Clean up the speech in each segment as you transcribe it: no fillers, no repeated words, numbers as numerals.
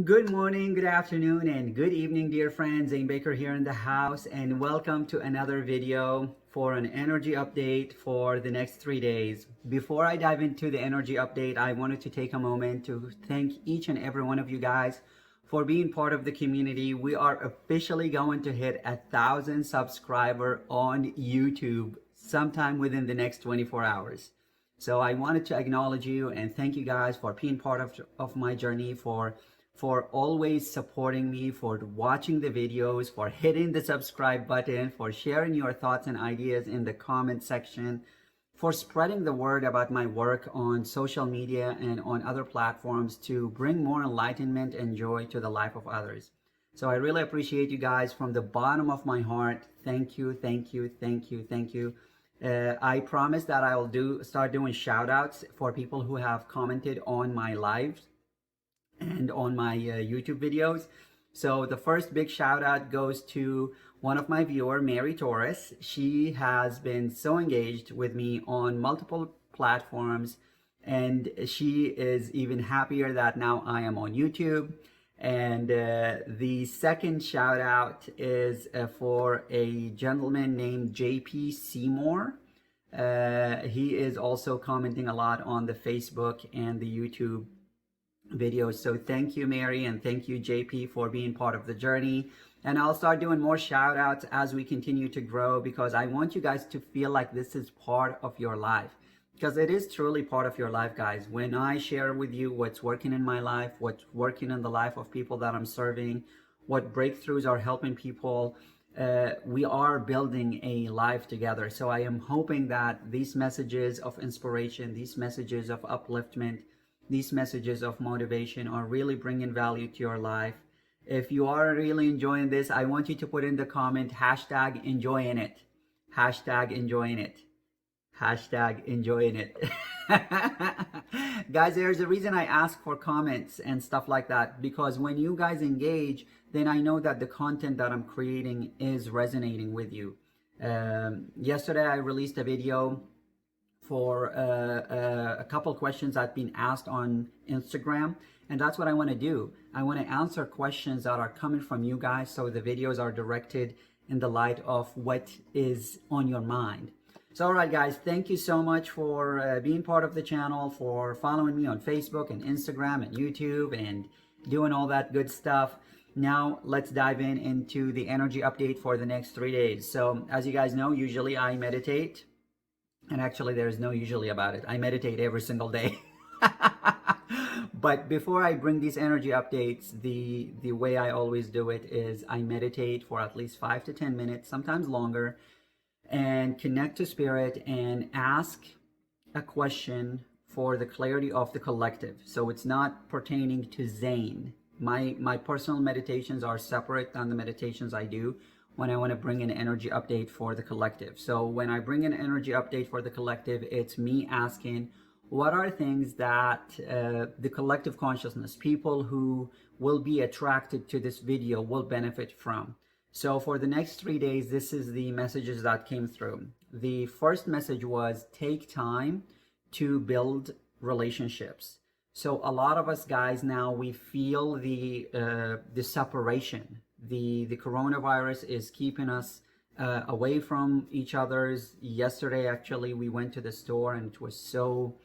Good morning, good afternoon, and good evening, dear friends. Zane Baker here in the house, and welcome to another video for an energy update for the next 3 days. Before I dive into the energy update, I wanted to take a moment to thank each and every one of you guys for being part of the community. We are officially going to hit 1,000 subscriber on YouTube sometime within the next 24 hours. So I wanted to acknowledge you and thank you guys for being part of my journey, for always supporting me, for watching the videos, for hitting the subscribe button, for sharing your thoughts and ideas in the comment section, for spreading the word about my work on social media and on other platforms to bring more enlightenment and joy to the life of others. So I really appreciate you guys from the bottom of my heart. Thank you, thank you, thank you, thank you. I promise that I will start doing shout outs for people who have commented on my lives and on my YouTube videos. So the first big shout out goes to one of my viewer, Mary Torres. She has been so engaged with me on multiple platforms, and she is even happier that now I am on YouTube. And the second shout out is for a gentleman named JP Seymour. He is also commenting a lot on the Facebook and the YouTube videos. So thank you, Mary, and thank you, JP, for being part of the journey. And I'll start doing more shout outs as we continue to grow, because I want you guys to feel like this is part of your life, because it is truly part of your life, guys. When I share with you what's working in my life, what's working in the life of people that I'm serving, what breakthroughs are helping people, we are building a life together. So I am hoping that these messages of inspiration, these messages of upliftment, these messages of motivation are really bringing value to your life. If you are really enjoying this, I want you to put in the comment hashtag enjoying it, hashtag enjoying it, hashtag enjoying it. Guys, there's a reason I ask for comments and stuff like that, because when you guys engage, then I know that the content that I'm creating is resonating with you. Yesterday I released a video for a couple questions I've been asked on Instagram, and that's what I want to do. I want to answer questions that are coming from you guys, so the videos are directed in the light of what is on your mind. So all right, guys, thank you so much for being part of the channel, for following me on Facebook and Instagram and YouTube and doing all that good stuff. Now let's dive into the energy update for the next 3 days. So as you guys know, usually I meditate. And actually, there's no usually about it. I meditate every single day. But before I bring these energy updates, the way I always do it is I meditate for at least 5 to 10 minutes, sometimes longer, and connect to spirit and ask a question for the clarity of the collective. So it's not pertaining to Zane. My personal meditations are separate than the meditations I do when I want to bring an energy update for the collective. So when I bring an energy update for the collective, it's me asking, what are things that the collective consciousness, people who will be attracted to this video, will benefit from? So for the next 3 days, this is the messages that came through. The first message was take time to build relationships. So a lot of us guys now, we feel the separation. The coronavirus is keeping us away from each other's. Yesterday, actually, we went to the store, and it was so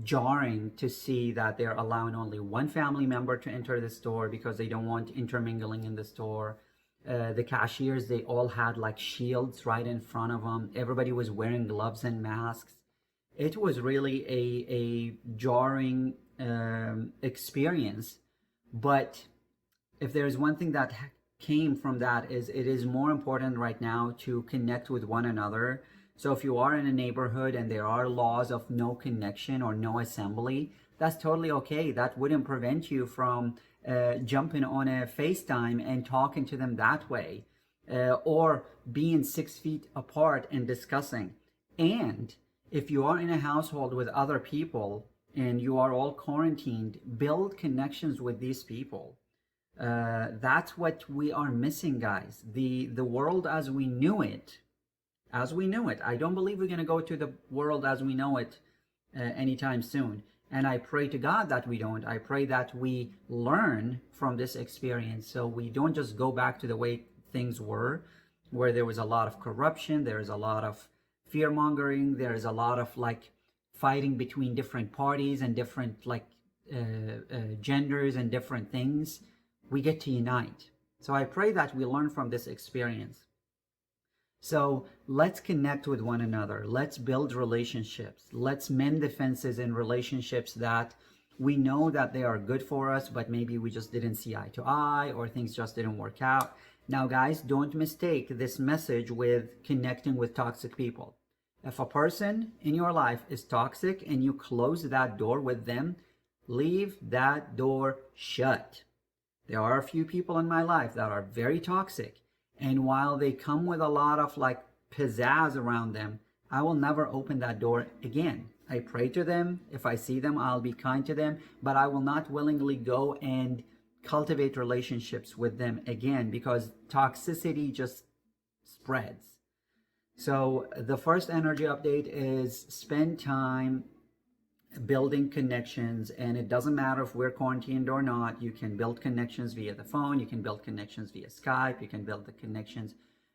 jarring to see that they're allowing only one family member to enter the store because they don't want intermingling in the store. The cashiers, they all had like shields right in front of them. Everybody was wearing gloves and masks. It was really a jarring experience. But if there's one thing that came from that, is it is more important right now to connect with one another. So if you are in a neighborhood and there are laws of no connection or no assembly, that's totally okay. That wouldn't prevent you from jumping on a FaceTime and talking to them that way, or being 6 feet apart and discussing. And if you are in a household with other people and you are all quarantined, build connections with these people. That's what we are missing, guys. The world as we knew it, I don't believe we're going to go to the world as we know it anytime soon. And I pray to God that we don't. I pray that we learn from this experience so we don't just go back to the way things were, where there was a lot of corruption, there is a lot of fear mongering, there is a lot of like fighting between different parties and different like genders and different things. We get to unite. So I pray that we learn from this experience. So let's connect with one another. Let's build relationships. Let's mend the fences in relationships that we know that they are good for us, but maybe we just didn't see eye to eye or things just didn't work out. Now, guys, don't mistake this message with connecting with toxic people. If a person in your life is toxic and you close that door with them, leave that door shut. There are a few people in my life that are very toxic. And while they come with a lot of like pizzazz around them, I will never open that door again. I pray to them. If I see them, I'll be kind to them, but I will not willingly go and cultivate relationships with them again because toxicity just spreads. So the first energy update is spend time building connections, and it doesn't matter if we're quarantined or not. You can build connections via the phone, you can build connections via Skype, you can build the connections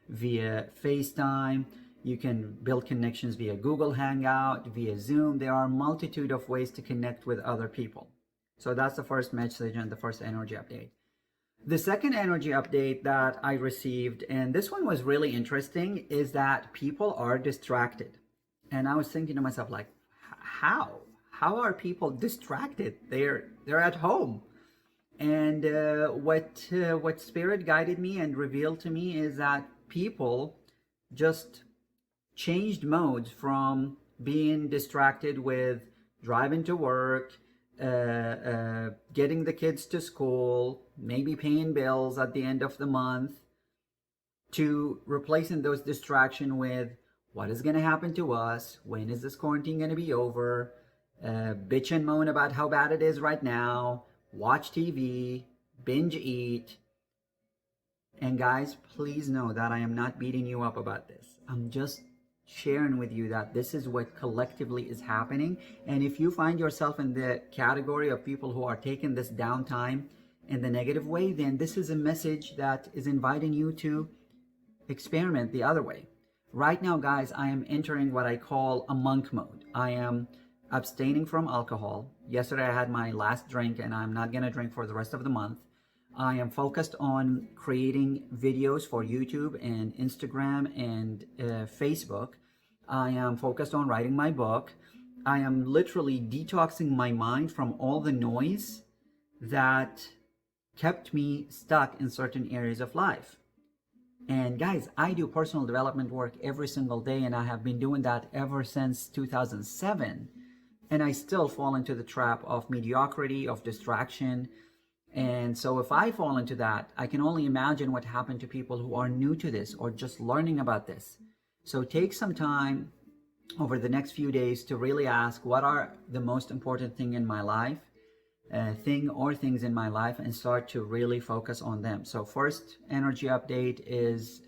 via FaceTime, you can build connections via Google Hangout, via Zoom. There are a multitude of ways to connect with other people. So that's the first message and the first energy update. The second energy update that I received, and this one was really interesting, is that people are distracted. And I was thinking to myself, like, how? How are people distracted? They're at home. And what Spirit guided me and revealed to me is that people just changed modes from being distracted with driving to work, getting the kids to school, maybe paying bills at the end of the month, to replacing those distractions with what is going to happen to us, when is this quarantine going to be over, bitch and moan about how bad it is right now, watch TV, binge eat. And guys, please know that I am not beating you up about this. I'm just sharing with you that this is what collectively is happening. And if you find yourself in the category of people who are taking this downtime in the negative way, then this is a message that is inviting you to experiment the other way. Right now, guys, I am entering what I call a monk mode. I am abstaining from alcohol. Yesterday I had my last drink and I'm not going to drink for the rest of the month. I am focused on creating videos for YouTube and Instagram and Facebook. I am focused on writing my book. I am literally detoxing my mind from all the noise that kept me stuck in certain areas of life. And guys, I do personal development work every single day, and I have been doing that ever since 2007. And I still fall into the trap of mediocrity, of distraction. And so if I fall into that, I can only imagine what happened to people who are new to this or just learning about this. So take some time over the next few days to really ask, what are the most important thing in my life, thing or things in my life, and start to really focus on them. So first energy update is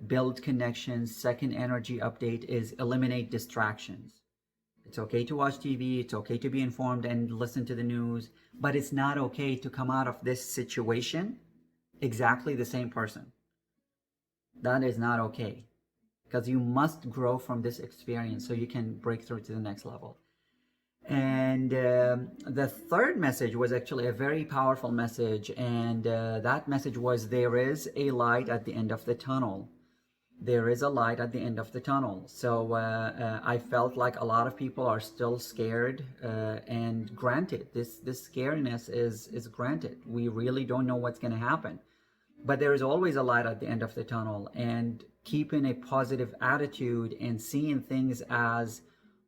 build connections. Second energy update is eliminate distractions. It's okay to watch TV, it's okay to be informed and listen to the news, but it's not okay to come out of this situation exactly the same person. That is not okay, because you must grow from this experience so you can break through to the next level. And the third message was actually a very powerful message, and that message was, there is a light at the end of the tunnel. There is a light at the end of the tunnel. So I felt like a lot of people are still scared, and granted, this scariness is granted. We really don't know what's going to happen. But there is always a light at the end of the tunnel, and keeping a positive attitude and seeing things as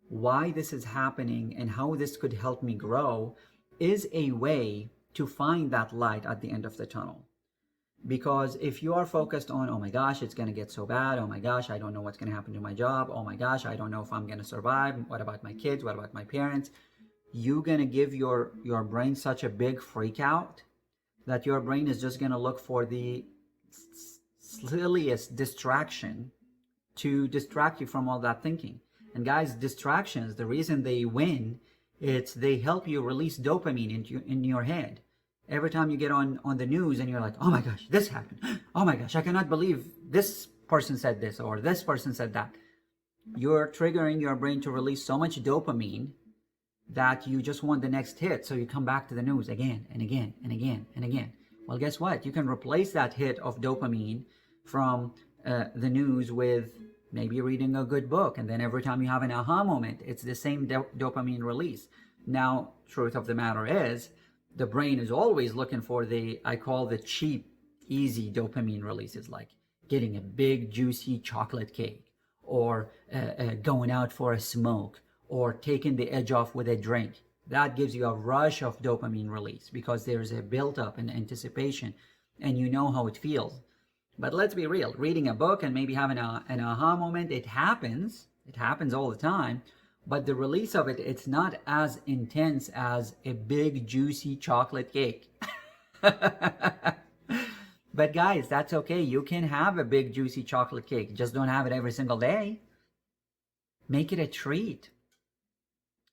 why this is happening and how this could help me grow is a way to find that light at the end of the tunnel. Because if you are focused on, oh my gosh, it's going to get so bad, oh my gosh, I don't know what's going to happen to my job, oh my gosh, I don't know if I'm going to survive, what about my kids, what about my parents, you're going to give your brain such a big freak out that your brain is just going to look for the silliest distraction to distract you from all that thinking. And guys, distractions, the reason they win, it's they help you release dopamine in your head. Every time you get on the news and you're like, oh my gosh, this happened. Oh my gosh, I cannot believe this person said this or this person said that. You're triggering your brain to release so much dopamine that you just want the next hit. So you come back to the news again and again and again and again. Well, guess what? You can replace that hit of dopamine from the news with maybe reading a good book. And then every time you have an aha moment, it's the same dopamine release. Now, truth of the matter is, the brain is always looking for I call the cheap, easy dopamine releases, like getting a big, juicy chocolate cake, or going out for a smoke, or taking the edge off with a drink. That gives you a rush of dopamine release because there's a build-up and anticipation, and you know how it feels. But let's be real, reading a book and maybe having an aha moment, it happens all the time, but the release of it, it's not as intense as a big, juicy chocolate cake. But guys, that's okay. You can have a big, juicy chocolate cake. Just don't have it every single day. Make it a treat.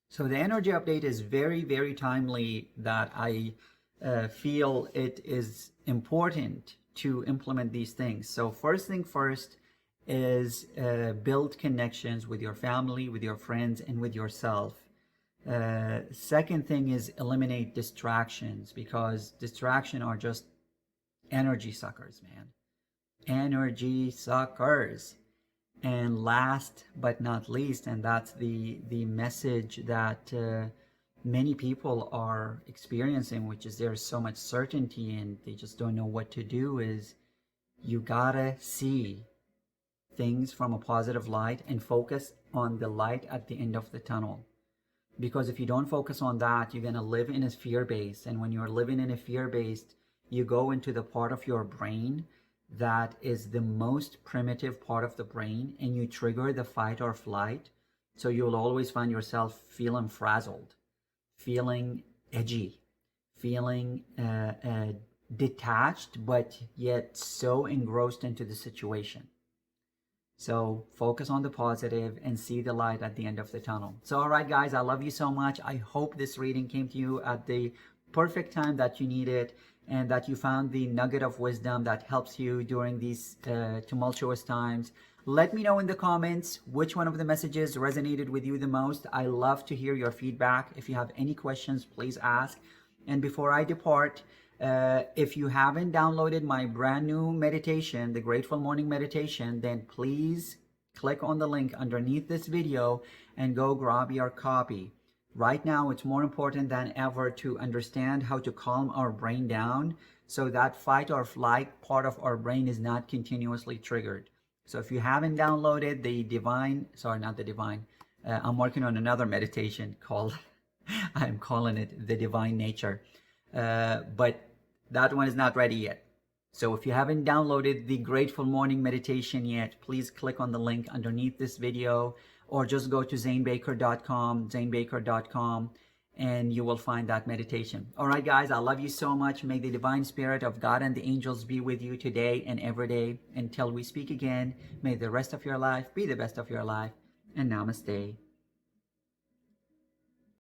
So the energy update is very, very timely, that I feel it is important to implement these things. So first thing first is build connections with your family, with your friends, and with yourself. Second thing is eliminate distractions, because distractions are just energy suckers, man. Energy suckers. And last but not least, and that's the message that many people are experiencing, which is there's so much certainty and they just don't know what to do, is you gotta see things from a positive light and focus on the light at the end of the tunnel. Because if you don't focus on that, you're gonna live in a fear-based, and when you're living in a fear-based, you go into the part of your brain that is the most primitive part of the brain, and you trigger the fight or flight. So you'll always find yourself feeling frazzled, feeling edgy, feeling detached, but yet so engrossed into the situation. So focus on the positive and see the light at the end of the tunnel. So all right, guys, I love you so much. I hope this reading came to you at the perfect time that you need it, and that you found the nugget of wisdom that helps you during these tumultuous times. Let me know in the comments which one of the messages resonated with you the most. I love to hear your feedback. If you have any questions, please ask. And before I depart, if you haven't downloaded my brand new meditation, the Grateful Morning Meditation, then please click on the link underneath this video and go grab your copy. Right now, it's more important than ever to understand how to calm our brain down so that fight or flight part of our brain is not continuously triggered. So if you haven't downloaded I'm working on another meditation called, I'm calling it the Divine Nature. But that one is not ready yet. So if you haven't downloaded the Grateful Morning Meditation yet, please click on the link underneath this video, or just go to zanebaker.com, and you will find that meditation. All right, guys, I love you so much. May the divine spirit of God and the angels be with you today and every day. Until we speak again, may the rest of your life be the best of your life. And namaste.